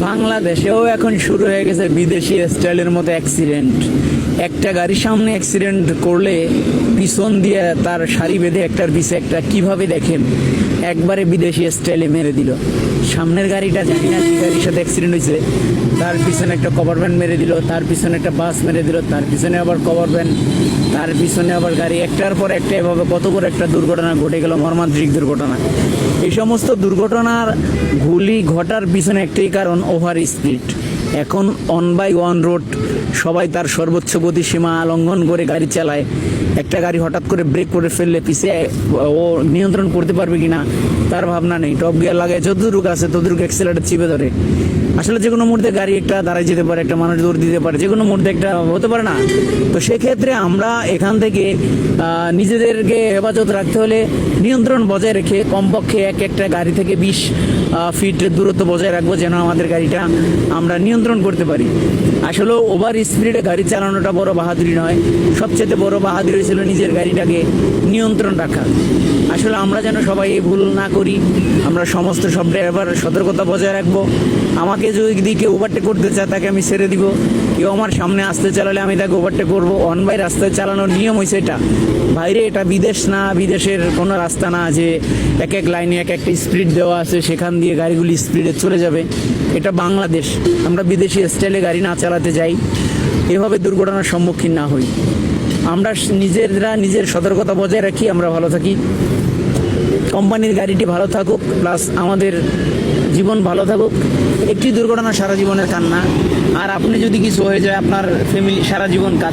বাংলাদেশেও এখন শুরু হয়ে গেছে বিদেশি স্টাইলের মতো অ্যাক্সিডেন্ট। একটা গাড়ির সামনে অ্যাক্সিডেন্ট করলে পিছন দিয়ে তার সারি বেঁধে একটার পিছে একটা কিভাবে দেখেন একবারে বিদেশি স্টাইলে মেরে দিল। সামনের গাড়িটা জানি না কি গাড়ির সাথে অ্যাক্সিডেন্ট হয়েছে, তার পিছনে একটা কভার ভ্যান মেরে দিল, তার পিছনে একটা বাস মেরে দিল, তার পিছনে আবার কভার ভ্যান, তার পিছনে আবার গাড়ি, একটার পর একটা এভাবে কত করে একটা দুর্ঘটনা ঘটে গেল, মর্মান্তিক দুর্ঘটনা। এই সমস্ত দুর্ঘটনার গুলি ঘটার পিছনে একটাই কারণ, ওভার স্পিড। এখন 1/1 রোড, সবাই তার সর্বোচ্চ গতিসীমা লঙ্ঘন করে গাড়ি চালায়। একটা গাড়ি হঠাৎ করে ব্রেক করে ফেললে পিছে ও নিয়ন্ত্রণ করতে পারবে কিনা তার ভাবনা নেই, টপ গিয়ার লাগায় যতটুকু আছে ততটুকু অ্যাক্সিলারেটর চিপে ধরে। আসলে যে কোনো মুহূর্তে গাড়ি একটা দাঁড়ায় যেতে পারে, একটা মানুষ দৌড় দিতে পারে, যে কোনো মুহূর্তে একটা হতে পারে না। তো সেক্ষেত্রে আমরা এখান থেকে নিজেদেরকে হেফাজত রাখতে হলে নিয়ন্ত্রণ বজায় রেখে কমপক্ষে একটা গাড়ি থেকে 20 ফিট দূরত্ব বজায় রাখবো, যেন আমাদের গাড়িটা আমরা নিয়ন্ত্রণ করতে পারি। আসলে ওভার স্পিডে গাড়ি চালানোটা বড় বাহাদুরি নয়, সবচেয়ে বড় বাহাদুরি ছিল নিজের গাড়িটাকে নিয়ন্ত্রণ রাখা। আসলে আমরা যেন সবাই এই ভুল না করি, আমরা সমস্ত সব ড্রাইভার সতর্কতা বজায় রাখবো। আমাকে যদি কেউ ওভারটেক করতে চায় তাকে আমি ছেড়ে দিব, কেউ আমার সামনে আসতে চালালে আমি তাকে ওভারটেক করবো। অন বাই রাস্তায় চালানোর নিয়ম হয়েছে এটা। বাইরে এটা বিদেশ না, বিদেশের কোনো রাস্তা না যে এক লাইনে একটা স্পিড দেওয়া আছে, সেখান দিয়ে গাড়িগুলি স্পিডে চলে যাবে। এটা বাংলাদেশ, আমরা বিদেশি স্টাইলে গাড়ি না চালাতে যাই, এভাবে দুর্ঘটনার সম্মুখীন না হই। আমরা নিজের সতর্কতা বজায় রাখি, আমরা ভালো থাকি, কোম্পানির গাড়িটি ভালো থাকুক, প্লাস আমাদের জীবন ভালো থাকুক। একটি দুর্ঘটনা সারা জীবনের কান্না, আর আপনি যদি কিছু হয়ে যায় আপনার ফ্যামিলি সারা জীবন কাঁদবে।